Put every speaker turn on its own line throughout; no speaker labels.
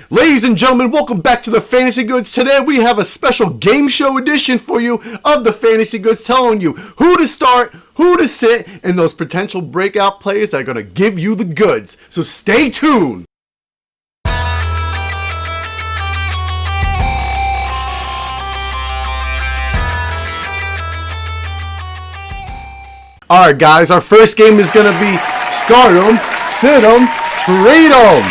Ladies and gentlemen, welcome back to the Fantasy Goods. Today we have a special game show edition for you of the Fantasy Goods, telling you who to start, who to sit, and those potential breakout players that are going to give you the goods. So stay tuned. Alright guys, our first game is going to be start 'em, sit 'em, trade 'em.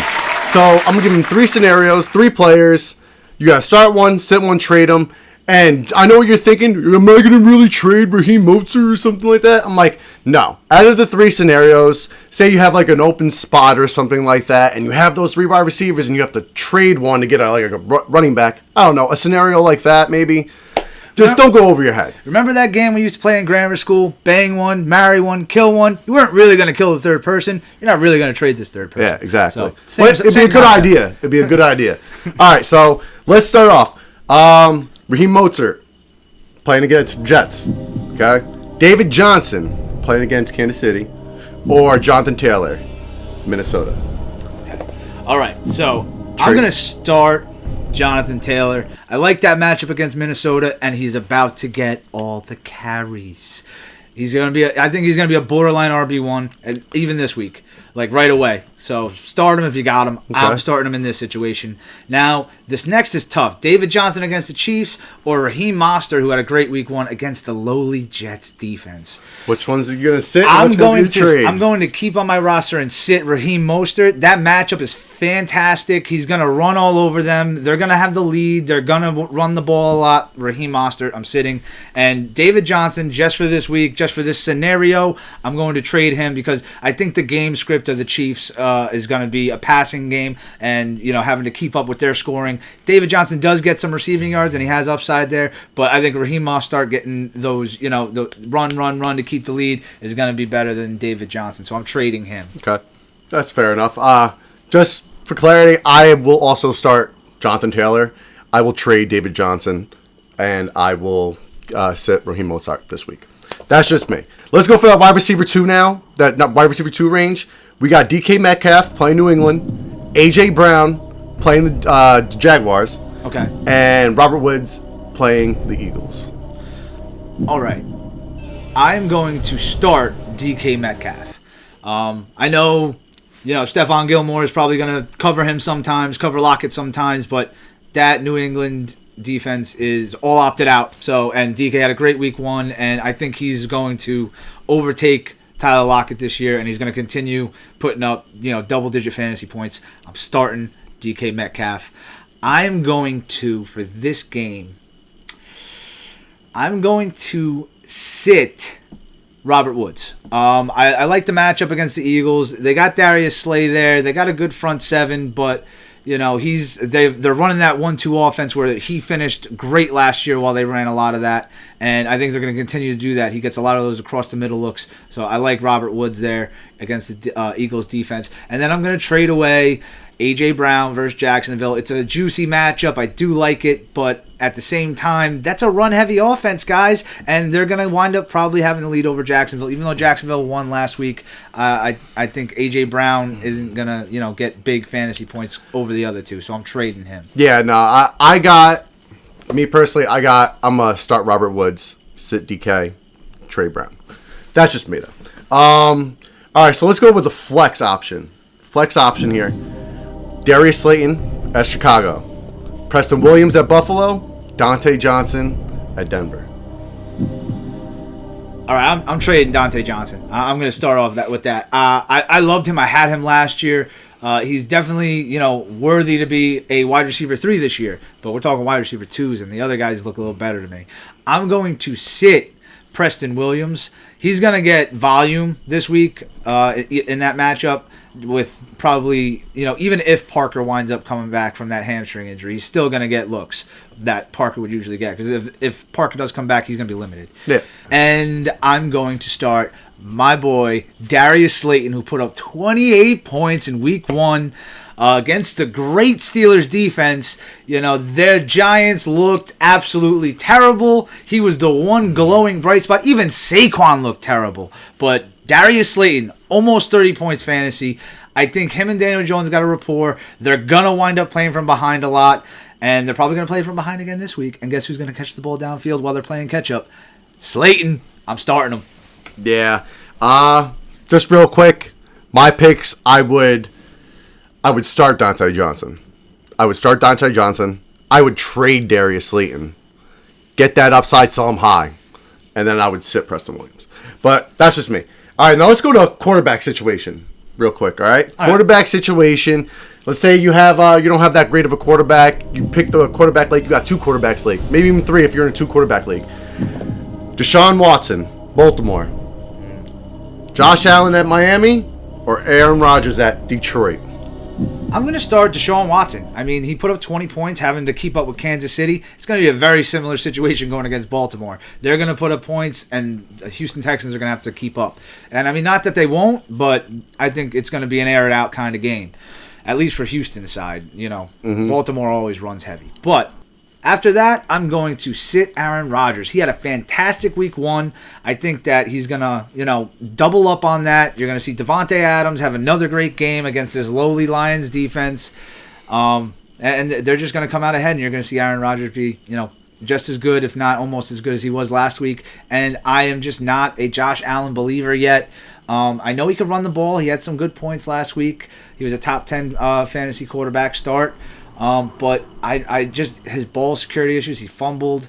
So I'm going to give them 3 scenarios, 3 players. You got to start one, sit one, trade them. And I know what you're thinking, am I going to really trade Raheem Mostert or something like that? I'm like, no. Out of the 3 scenarios, say you have like an open spot or something like that, and you have those 3 wide receivers and you have to trade one to get a running back. I don't know, a scenario like that maybe. Just don't go over your head.
Remember that game we used to play in grammar school? Bang one, marry one, kill one. You weren't really going to kill the third person. You're not really going to trade this third person.
Yeah, exactly.
So,
it'd be a good idea. It'd be a good idea. All right, so let's start off. Raheem Mostert playing against Jets. Okay. David Johnson playing against Kansas City, or Jonathan Taylor, Minnesota.
Okay. All right, so I'm going to start Jonathan Taylor. I like that matchup against Minnesota, and he's about to get all the carries. He's going to be, I think he's going to be a borderline RB1, and even this week, like right away. So start him if you got him. Okay. I'm starting him in this situation. Now, this next is tough. David Johnson against the Chiefs, or Raheem Mostert, who had a great week 1 against the lowly Jets defense.
Which ones are you going to sit?
I'm going to keep on my roster and sit Raheem Mostert. That matchup is fantastic. He's going to run all over them. They're going to have the lead. They're going to run the ball a lot. Raheem Mostert, I'm sitting. And David Johnson, just for this week, just for this scenario, I'm going to trade him because I think the game script of the Chiefs is going to be a passing game and, you know, having to keep up with their scoring. David Johnson does get some receiving yards and he has upside there, but I think Raheem Mostert getting those, you know, the run to keep the lead is going to be better than David Johnson. So I'm trading him. Okay.
That's fair enough. Just for clarity, I will also start Jonathan Taylor. I will trade David Johnson, and I will sit Raheem Mostert this week. That's just me. Let's go for that wide receiver 2 now. That wide receiver 2 range. We got DK Metcalf playing New England, AJ Brown playing the Jaguars,
okay, and
Robert Woods playing the Eagles.
All right, I'm going to start DK Metcalf. I know, you know, Stephon Gilmore is probably going to cover him sometimes, cover Lockett sometimes, but that New England defense is all opted out. So, and DK had a great week 1, and I think he's going to overtake Tyler Lockett this year, and he's going to continue putting up, you know, double-digit fantasy points. I'm starting DK Metcalf. I'm going to, for this game, I'm going to sit Robert Woods. I like the matchup against the Eagles. They got Darius Slay there. They got a good front 7, but you know, they're running that 1-2 offense where he finished great last year while they ran a lot of that, and I think they're going to continue to do that. He gets a lot of those across the middle looks, so I like Robert Woods there against the Eagles defense. And then I'm going to trade away A.J. Brown versus Jacksonville. It's a juicy matchup. I do like it, but at the same time, that's a run-heavy offense, guys, and they're going to wind up probably having the lead over Jacksonville. Even though Jacksonville won last week, I think A.J. Brown isn't going to, you know, get big fantasy points over the other two, so I'm trading him.
Yeah, no, I'm going to start Robert Woods, sit DK, trade Brown. That's just me, though. All right, so let's go with the flex option. Flex option here. Darius Slayton at Chicago. Preston Williams at Buffalo. Dante Johnson at Denver.
All right, I'm trading Dante Johnson. I'm going to start off with that. I loved him. I had him last year. He's definitely, you know, worthy to be a wide receiver 3 this year. But we're talking wide receiver 2s, and the other guys look a little better to me. I'm going to sit Preston Williams. He's going to get volume this week in that matchup with probably, you know, even if Parker winds up coming back from that hamstring injury, he's still going to get looks that Parker would usually get. Because if Parker does come back, he's going to be limited. Yeah. And I'm going to start my boy Darius Slayton, who put up 28 points in week 1 against the great Steelers defense. You know, their Giants looked absolutely terrible. He was the one glowing bright spot. Even Saquon looked terrible. But Darius Slayton, almost 30 points fantasy. I think him and Daniel Jones got a rapport. They're going to wind up playing from behind a lot, and they're probably going to play from behind again this week. And guess who's going to catch the ball downfield while they're playing catch-up? Slayton. I'm starting him.
Yeah. Just real quick, my picks, I would start Dante Johnson. I would trade Darius Slayton. Get that upside, sell him high. And then I would sit Preston Williams. But that's just me. All right, now let's go to a quarterback situation real quick, all right? Quarterback situation. Let's say you have you don't have that great of a quarterback. You pick the quarterback league. You got 2 quarterbacks league. Maybe even 3 if you're in a 2 quarterback league. Deshaun Watson, Baltimore. Josh Allen at Miami or Aaron Rodgers at Detroit?
I'm going to start Deshaun Watson. I mean, he put up 20 points having to keep up with Kansas City. It's going to be a very similar situation going against Baltimore. They're going to put up points, and the Houston Texans are going to have to keep up. And, I mean, not that they won't, but I think it's going to be an air-it-out kind of game, at least for Houston's side. You know, Baltimore always runs heavy. But after that, I'm going to sit Aaron Rodgers. He had a fantastic week 1. I think that he's going to, double up on that. You're going to see Devontae Adams have another great game against this lowly Lions defense. And they're just going to come out ahead, and you're going to see Aaron Rodgers be, just as good, if not almost as good as he was last week. And I am just not a Josh Allen believer yet. I know he could run the ball. He had some good points last week. He was a top 10 fantasy quarterback start. But I just, his ball security issues, he fumbled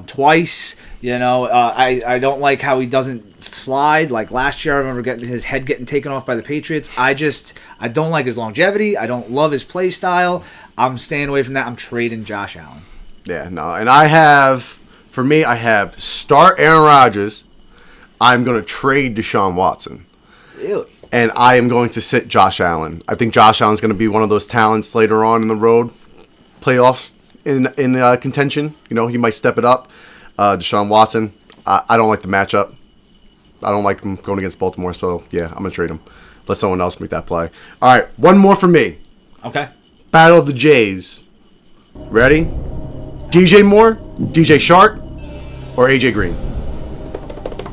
twice. I don't like how he doesn't slide. Like last year, I remember his head getting taken off by the Patriots. I don't like his longevity. I don't love his play style. I'm staying away from that. I'm trading Josh Allen.
Yeah, no. And I have start Aaron Rodgers. I'm going to trade Deshaun Watson.
Really?
And I am going to sit Josh Allen. I think Josh Allen's going to be one of those talents later on in the road, playoff in contention. He might step it up. Deshaun Watson, I don't like the matchup. I don't like him going against Baltimore, so yeah, I'm going to trade him. Let someone else make that play. All right, one more for me.
Okay.
Battle of the Jays. Ready? DJ Moore, DJ Shark, or AJ Green?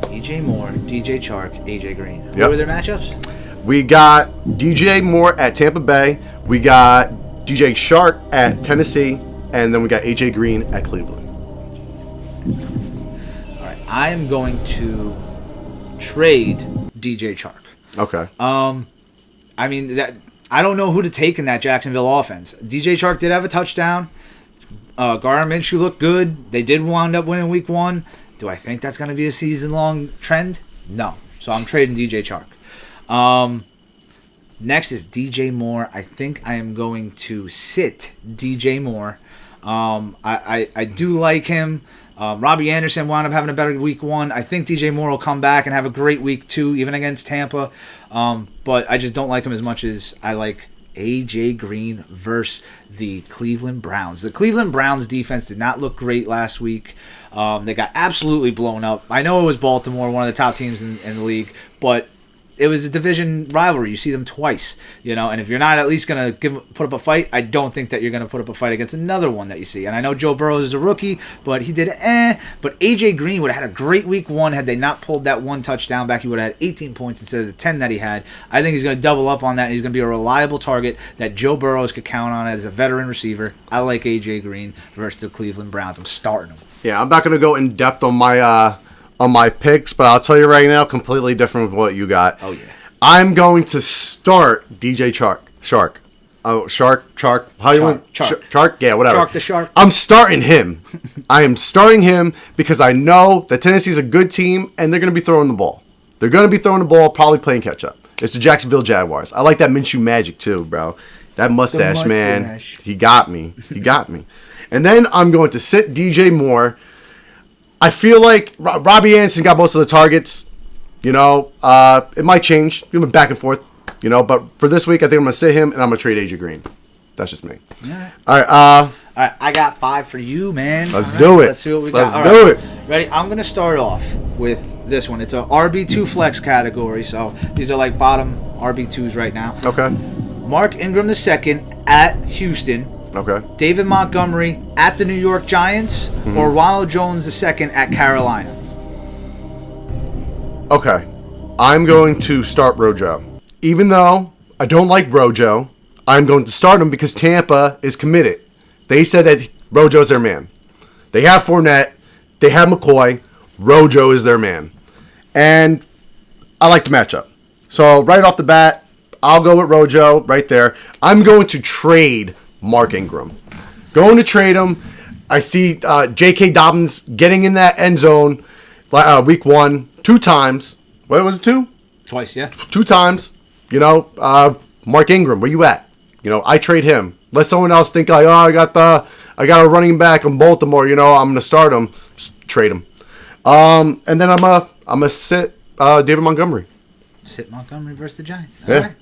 DJ Moore, DJ Chark, AJ Green.
Yep.
What were their matchups?
We got DJ Moore at Tampa Bay. We got DJ Shark at Tennessee. And then we got AJ Green at Cleveland.
All right. I am going to trade DJ Chark.
Okay.
I mean, I don't know who to take in that Jacksonville offense. DJ Chark did have a touchdown. Gardner Minshew looked good. They did wind up winning week 1. Do I think that's going to be a season-long trend? No. So I'm trading DJ Chark. Next is DJ Moore. I think I am going to sit DJ Moore. I do like him. Robbie Anderson wound up having a better week 1. I think DJ Moore will come back and have a great week 2, even against Tampa. But I just don't like him as much as I like AJ Green versus the Cleveland Browns. The Cleveland Browns defense did not look great last week. They got absolutely blown up. I know it was Baltimore, one of the top teams in the league, but it was a division rivalry. You see them twice, and if you're not at least going to put up a fight, I don't think that you're going to put up a fight against another one that you see. And I know Joe Burrow is a rookie, but he did But AJ Green would have had a great week 1 had they not pulled that 1 touchdown back. He would have had 18 points instead of the 10 that he had. I think he's going to double up on that, and he's going to be a reliable target that Joe Burrow could count on as a veteran receiver. I like AJ Green versus the Cleveland Browns. I'm starting him.
Yeah, I'm not going to go in depth on my picks, but I'll tell you right now, completely different with what you got.
Oh, yeah.
I'm going to start DJ Shark. Oh, Shark. How you want? Shark? Yeah, whatever.
Shark the Shark.
I'm starting him. I am starting him because I know that Tennessee's a good team, and they're going to be throwing the ball. They're going to be throwing the ball, probably playing catch-up. It's the Jacksonville Jaguars. I like that Minshew magic, too, bro. That mustache, man. He got me. And then I'm going to sit DJ Moore. I feel like Robbie Anderson got most of the targets. It might change. We went back and forth. But for this week, I think I'm going to sit him, and I'm going to trade AJ Green. That's just me. All right.
All right. I got 5 for you, man.
Let's do it.
Let's see what we got.
Let's do it.
Ready? I'm going to start off with this one. It's a RB2 flex category. So these are like bottom RB2s right now.
Okay.
Mark Ingram II at Houston.
Okay.
David Montgomery at the New York Giants, or Ronald Jones II at Carolina.
Okay. I'm going to start Rojo. Even though I don't like Rojo. I'm going to start him because Tampa is committed. They said that Rojo's their man. They have Fournette. They have McCoy. Rojo is their man. And I like the matchup. So right off the bat, I'll go with Rojo right there. I'm going to trade Mark Ingram. Going to trade him. I see J.K. Dobbins getting in that end zone week 1 2 times. What was it, 2?
Twice, yeah.
2 times. Mark Ingram, where you at? I trade him. Let someone else think like, I got a running back in Baltimore. I'm gonna start him. Just trade him. And then I'm gonna sit David Montgomery.
Sit Montgomery versus the Giants.
Yeah.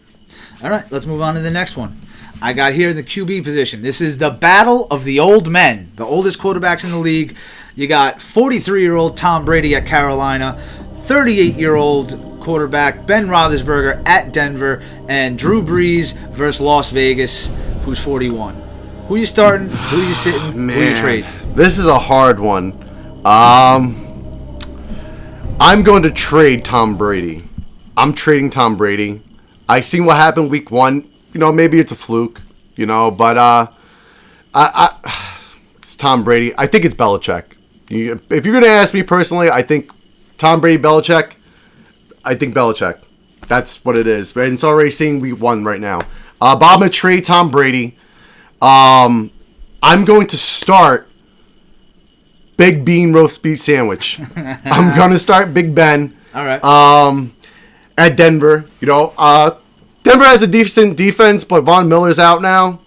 All right. Let's move on to the next one. I got here the QB position. This is the battle of the old men, the oldest quarterbacks in the league. You got 43-year-old Tom Brady at Carolina, 38-year-old quarterback Ben Roethlisberger at Denver, and Drew Brees versus Las Vegas, who's 41. Who you starting? Who you sitting?
Man,
who you trade?
This is a hard one. I'm going to trade Tom Brady. I'm trading Tom Brady. I seen what happened week 1. Maybe it's a fluke. But it's Tom Brady. I think it's Belichick. If you're going to ask me personally, I think Tom Brady, Belichick. I think Belichick. That's what it is. And it's already seeing week 1 right now. But I'm going to trade Tom Brady. I'm going to start Big Bean Roast Beef Sandwich. I'm going to start Big Ben.
All right.
At Denver. Denver has a decent defense, but Von Miller's out now.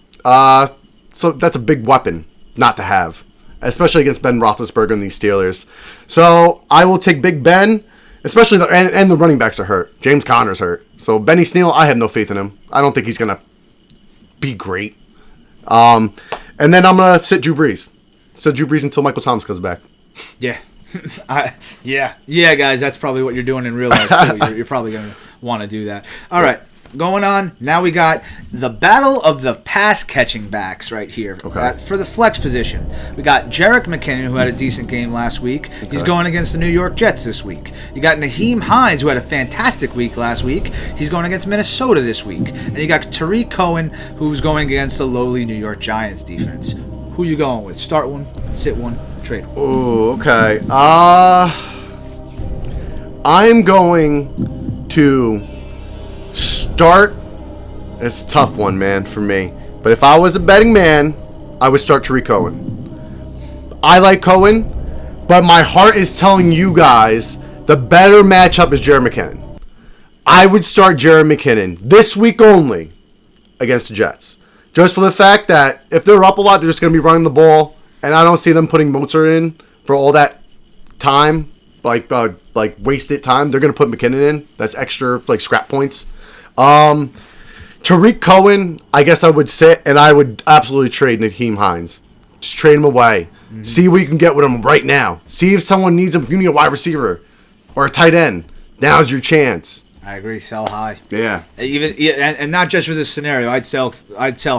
So that's a big weapon not to have, especially against Ben Roethlisberger and these Steelers. So I will take Big Ben, especially and the running backs are hurt. James Conner's hurt. So Benny Snell, I have no faith in him. I don't think he's going to be great. And then I'm going to sit Drew Brees. Sit Drew Brees until Michael Thomas comes back.
Yeah. Yeah, guys, that's probably what you're doing in real life, too. You're probably going to want to do that. All right. Going on, now we got the battle of the pass-catching backs right here.
Okay.
For the flex position. We got Jerick McKinnon, who had a decent game last week. Okay. He's going against the New York Jets this week. You got Naheem Hines, who had a fantastic week last week. He's going against Minnesota this week. And you got Tariq Cohen, who's going against the lowly New York Giants defense. Who you going with? Start one, sit one, trade one.
Oh, okay. I'm going to start. It's a tough one, man, for me. But if I was a betting man, I would start Tariq Cohen. I like Cohen, but my heart is telling you guys the better matchup is Jerick McKinnon. I would start Jerick McKinnon this week only against the Jets. Just for the fact that if they're up a lot, they're just going to be running the ball. And I don't see them putting Mozart in for all that time, like wasted time. They're going to put McKinnon in. That's extra, scrap points. Tariq Cohen, I guess I would sit, and I would absolutely trade Naheem Hines. Just trade him away. Mm-hmm. See what you can get with him right now. See if someone needs him. If you need a wide receiver or a tight end, now's your chance.
I agree. Sell high.
Yeah.
And not just for this scenario. I'd sell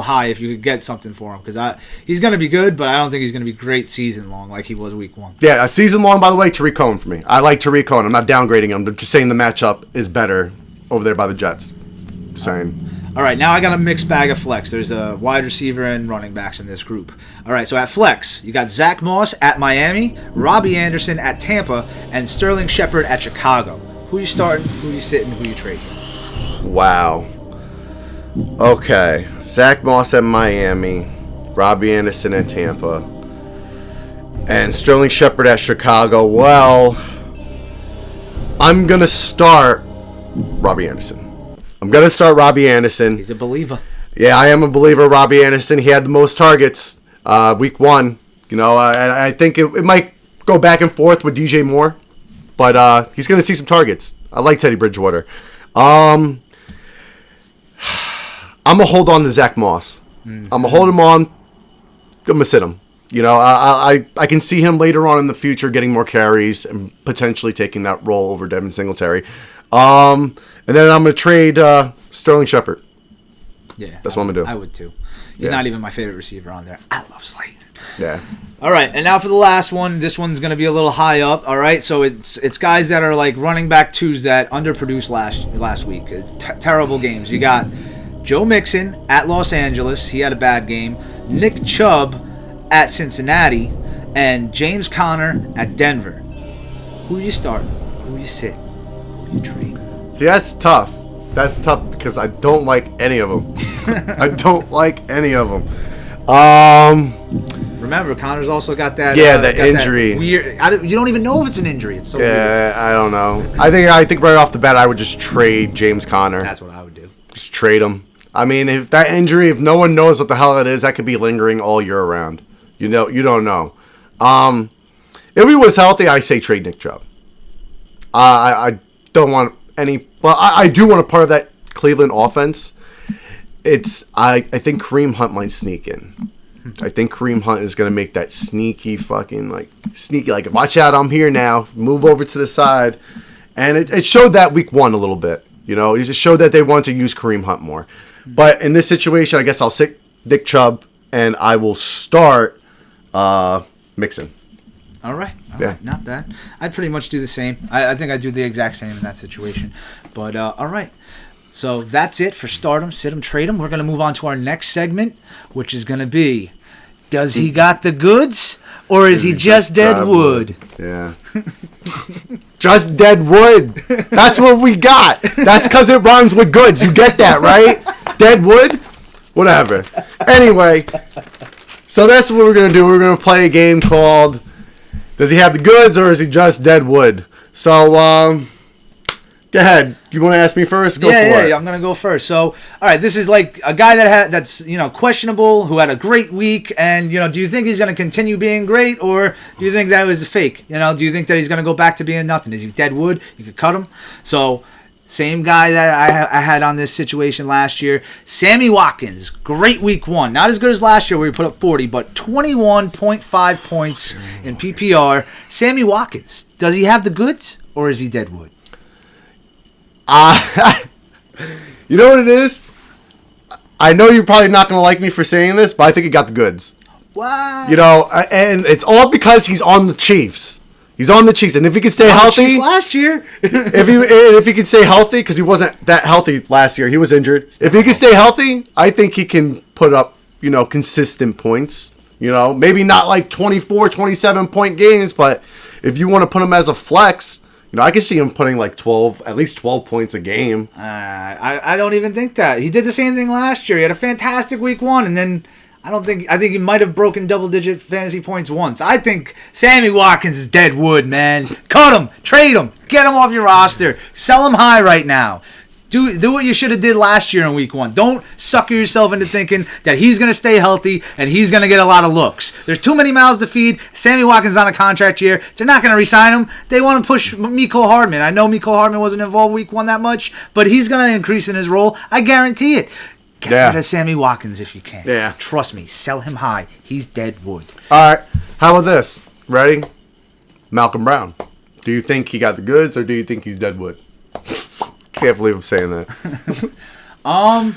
high if you could get something for him because he's going to be good, but I don't think he's going to be great season long like he was week 1.
Yeah, a season long. By the way, Tariq Cohen for me. I like Tariq Cohen. I'm not downgrading him. I'm just saying the matchup is better over there by the Jets. Just saying.
All right, now I got a mixed bag of flex. There's a wide receiver and running backs in this group. All right, so at flex, you got Zach Moss at Miami, Robbie Anderson at Tampa, and Sterling Shepard at Chicago. Who you starting, who you sitting, who you trading?
Wow. Okay. Zach Moss at Miami, Robbie Anderson at Tampa, and Sterling Shepard at Chicago. Well, I'm going to start Robbie Anderson. He's
a believer.
Yeah, I am a believer. Robbie Anderson. He had the most targets week 1. I think it might go back and forth with DJ Moore, but he's going to see some targets. I like Teddy Bridgewater. I'm going to hold on to Zach Moss. Mm-hmm. I'm going to hold him on. I'm going to sit him. I can see him later on in the future getting more carries and potentially taking that role over Devin Singletary. And then I'm going to trade Sterling Shepard.
Yeah.
That's what I'm going to do.
I would too. He's not even my favorite receiver on there. I love Slayton.
Yeah.
All right, and now for the last one. This one's going to be a little high up. All right, so it's guys that are like running back twos that underproduced last week. Terrible games. You got Joe Mixon at Los Angeles. He had a bad game. Nick Chubb at Cincinnati. And James Conner at Denver. Who you starting? Who you sit? Who you trade?
See, that's tough. That's tough because I don't like any of them. I don't like any of them.
Remember, Connor's also got that.
The injury.
That weird. You don't even know if it's an injury. It's so weird.
I don't know. I think right off the bat, I would just trade James Conner.
That's what I would do.
Just trade him. I mean, if that injury, if no one knows what the hell it is, that could be lingering all year around. You don't know. If he was healthy, I say trade Nick Chubb. I don't want any. Well, I do want a part of that Cleveland offense. I think Kareem Hunt might sneak in. I think Kareem Hunt is going to make that sneaky, watch out, I'm here now. Move over to the side. And it showed that week 1 a little bit. It just showed that they want to use Kareem Hunt more. But in this situation, I guess I'll sit Nick Chubb and I will start Mixon.
All right. Not bad. I'd pretty much do the same. I think I'd do the exact same in that situation. But, all right. So that's it for Stardom, Sit 'em, Trade 'em. We're going to move on to our next segment, which is going to be, does he got the goods or is he just dead wood?
Yeah. Just dead wood. That's what we got. That's because it rhymes with goods. You get that, right? Dead wood? Whatever. Anyway, so that's what we're going to do. We're going to play a game called Does He Have the Goods or Is He Just Dead Wood? So, go ahead. You want to ask me first? Go for it.
Yeah, I'm going to go first. So, all right, this is like a guy that's questionable, who had a great week, and, do you think he's going to continue being great, or do you think that was a fake? Do you think that he's going to go back to being nothing? Is he dead wood? You could cut him. So, same guy that I had on this situation last year, Sammy Watkins. Great week 1. Not as good as last year where he put up 40, but 21.5 points in PPR. Sammy Watkins, does he have the goods, or is he dead wood?
You know what it is? I know you're probably not going to like me for saying this, but I think he got the goods.
Wow.
And it's all because he's on the Chiefs. He's on the Chiefs, and if he can stay healthy,
last year,
if he can stay healthy, because he wasn't that healthy last year, he was injured. If he can stay healthy, I think he can put up, consistent points. Maybe not like 24, 27 point games, but if you want to put him as a flex, I can see him putting like at least 12 points a game.
I don't even think that. He did the same thing last year. He had a fantastic week 1, and then I think he might have broken double-digit fantasy points once. I think Sammy Watkins is dead wood, man. Cut him, trade him, get him off your roster, sell him high right now. Do what you should have did last year in week 1. Don't sucker yourself into thinking that he's going to stay healthy and he's going to get a lot of looks. There's too many mouths to feed. Sammy Watkins on a contract year. They're not going to re-sign him. They want to push Mecole Hardman. I know Mecole Hardman wasn't involved week 1 that much, but he's going to increase in his role. I guarantee it. Get rid of Sammy Watkins if you can.
Yeah.
Trust me. Sell him high. He's dead wood.
All right. How about this? Ready? Malcolm Brown. Do you think he got the goods or do you think he's dead wood? Can't believe I'm saying that.
All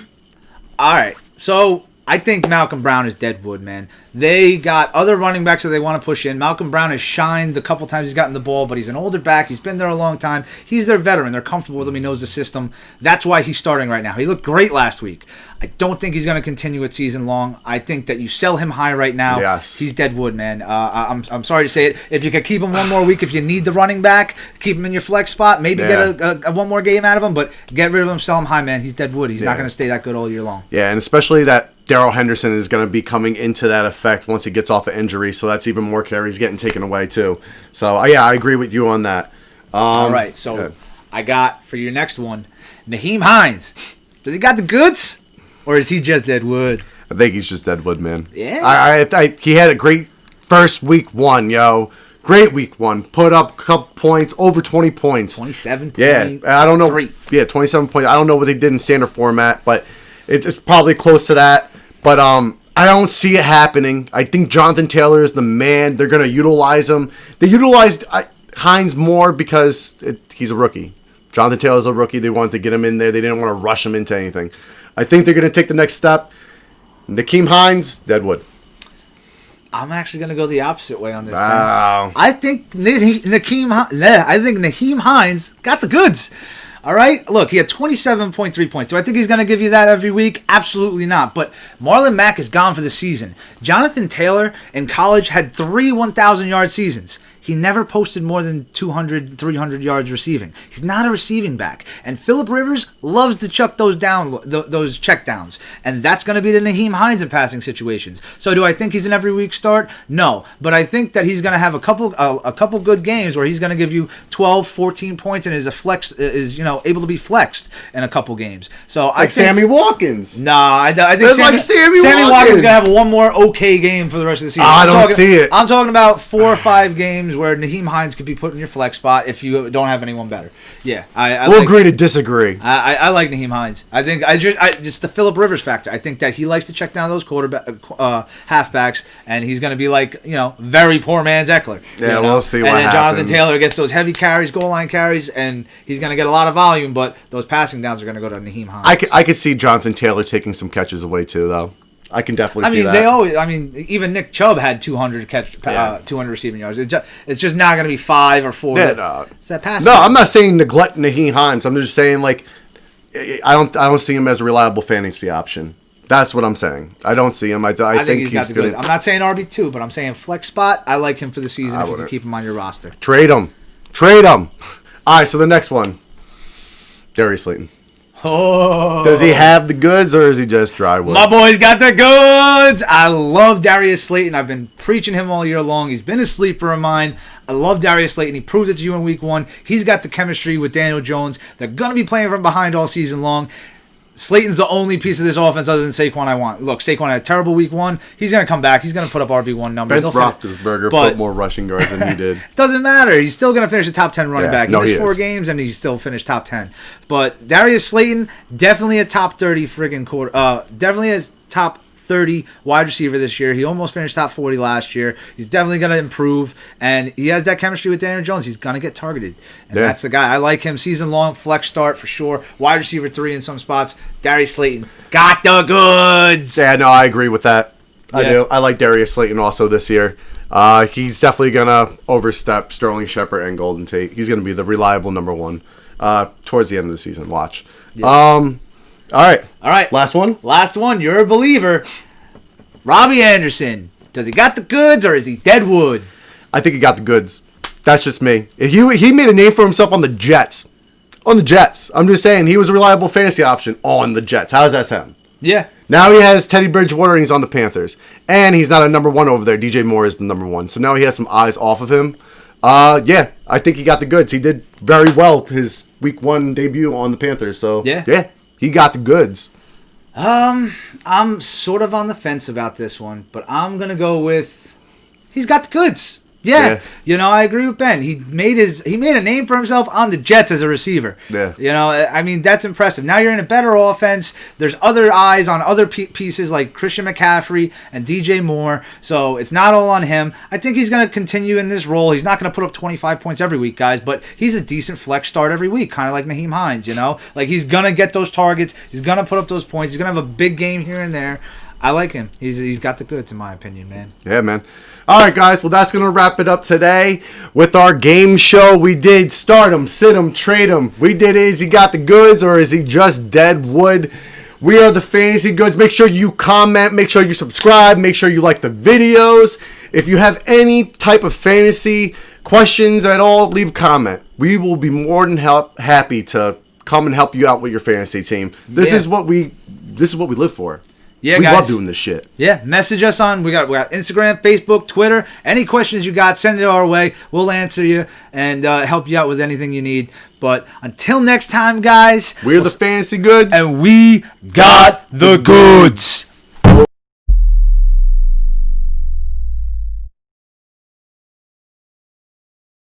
right. So I think Malcolm Brown is dead wood, man. They got other running backs that they want to push in. Malcolm Brown has shined the couple times he's gotten the ball, but he's an older back. He's been there a long time. He's their veteran. They're comfortable with him. He knows the system. That's why he's starting right now. He looked great last week. I don't think he's going to continue it season long. I think that you sell him high right now.
Yes.
He's dead wood, man. I'm sorry to say it. If you could keep him one more week, if you need the running back, keep him in your flex spot. Maybe get a one more game out of him, but get rid of him, sell him high, man. He's dead wood. He's not going to stay that good all year long.
Yeah, and especially that Darrell Henderson is going to be coming into that effect once he gets off of injury, so that's even more carries getting taken away too. So, I agree with you on that.
All right, so I got, for your next one, Nyheim Hines. Does he got the goods, or is he just dead wood?
I think he's just dead wood, man.
Yeah.
He had a great first week 1, yo. Great week 1. Put up a couple points, over 20 points.
27 points.
Yeah, I don't know. Yeah, 27 points. I don't know what they did in standard format, but it's probably close to that. But I don't see it happening. I think Jonathan Taylor is the man. They're going to utilize him. They utilized Hines more because he's a rookie. Jonathan Taylor's a rookie. They wanted to get him in there. They didn't want to rush him into anything. I think they're going to take the next step. Nyheim Hines, deadwood.
I'm actually going to go the opposite way on this.
Wow.
I think Nyheim Hines got the goods. All right? Look, he had 27.3 points. Do I think he's going to give you that every week? Absolutely not. But Marlon Mack is gone for the season. Jonathan Taylor in college had 3 1,000-yard seasons. He never posted more than 200, 300 yards receiving. He's not a receiving back. And Phillip Rivers loves to chuck those check downs. And that's going to be the Nyheim Hines in passing situations. So do I think he's an every week start? No. But I think that he's going to have a couple good games where he's going to give you 12, 14 points and is able to be flexed in a couple games. So I think
Sammy Watkins.
Nah, I think
Sammy
Watkins
Watkins
is going to have one more okay game for the rest of the season.
I don't see it.
I'm talking about 4 or 5 games where Nyheim Hines could be put in your flex spot if you don't have anyone better. Yeah,
we'll agree to disagree.
I like Nyheim Hines. I think just the Phillip Rivers factor. I think that he likes to check down those halfbacks, and he's going to be like very poor man's Eckler.
Yeah, we'll see what happens.
And then Jonathan Taylor gets those heavy carries, goal line carries, and he's going to get a lot of volume, but those passing downs are going to go to Nyheim Hines.
I could see Jonathan Taylor taking some catches away too, though. I can definitely see that.
They always. Even Nick Chubb had 200 200 receiving yards. It's just not going to be 5 or 4. It's that pass.
No, I'm not saying neglect Nyheim Hines. I'm just saying I don't see him as a reliable fantasy option. That's what I'm saying. I don't see him. I think he's going to.
I'm not saying RB2, but I'm saying flex spot. I like him for the season if you can keep him on your roster.
Trade him. All right. So the next one, Darius Slayton.
Oh.
Does he have the goods or is he just dry wood?
My boy's got the goods. I love Darius Slayton. I've been preaching him all year long. He's been a sleeper of mine. I love Darius Slayton. He proved it to you in week 1. He's got the chemistry with Daniel Jones. They're going to be playing from behind all season long. Slayton's the only piece of this offense other than Saquon I want. Look, Saquon had a terrible week 1. He's going to come back. He's going to put up RB1 numbers.
Ben Roethlisberger put more rushing yards than he did.
Doesn't matter. He's still going to finish a top 10 running back. He missed 4 games and he still finished top 10. But Darius Slayton, definitely a top 30 definitely a top 30 wide receiver this year. He almost finished top 40 last year. He's definitely going to improve, and he has that chemistry with Daniel Jones. He's going to get targeted, and that's the guy. I like him. Season-long flex start for sure. Wide receiver 3 in some spots. Darius Slayton got the goods.
Yeah, no, I agree with that. I do. I like Darius Slayton also this year. He's definitely going to overstep Sterling Shepard and Golden Tate. He's going to be the reliable number 1 towards the end of the season. Watch. Yeah. All right. Last one. You're a believer.
Robbie Anderson. Does he got the goods or is he dead wood?
I think he got the goods. That's just me. He made a name for himself on the Jets. I'm just saying he was a reliable fantasy option on the Jets. How does that sound?
Yeah.
Now he has Teddy Bridgewater and he's on the Panthers. And he's not a number 1 over there. DJ Moore is the number 1. So now he has some eyes off of him. Yeah, I think he got the goods. He did very well his week 1 debut on the Panthers. So yeah. He got the goods.
I'm sort of on the fence about this one, but I'm going to go with he's got the goods. Yeah. I agree with Ben. He made a name for himself on the Jets as a receiver.
Yeah.
That's impressive. Now you're in a better offense. There's other eyes on other pieces like Christian McCaffrey and DJ Moore, so it's not all on him. I think he's going to continue in this role. He's not going to put up 25 points every week, guys, but he's a decent flex start every week, kind of like Nyheim Hines, He's going to get those targets. He's going to put up those points. He's going to have a big game here and there. I like him. He's got the goods, in my opinion, man.
Yeah, man. All right, guys. Well, that's going to wrap it up today with our game show. We did start him, sit him, trade him. We did is he got the goods or is he just dead wood? We are the Fantasy Goods. Make sure you comment. Make sure you subscribe. Make sure you like the videos. If you have any type of fantasy questions at all, leave a comment. We will be more than happy to come and help you out with your fantasy team. This is what we live for.
Yeah,
we
guys.
love doing this shit.
Yeah, message us on. We got Instagram, Facebook, Twitter. Any questions you got, send it our way. We'll answer you and help you out with anything you need. But until next time, guys,
we're the Fantasy Goods,
and we got the goods.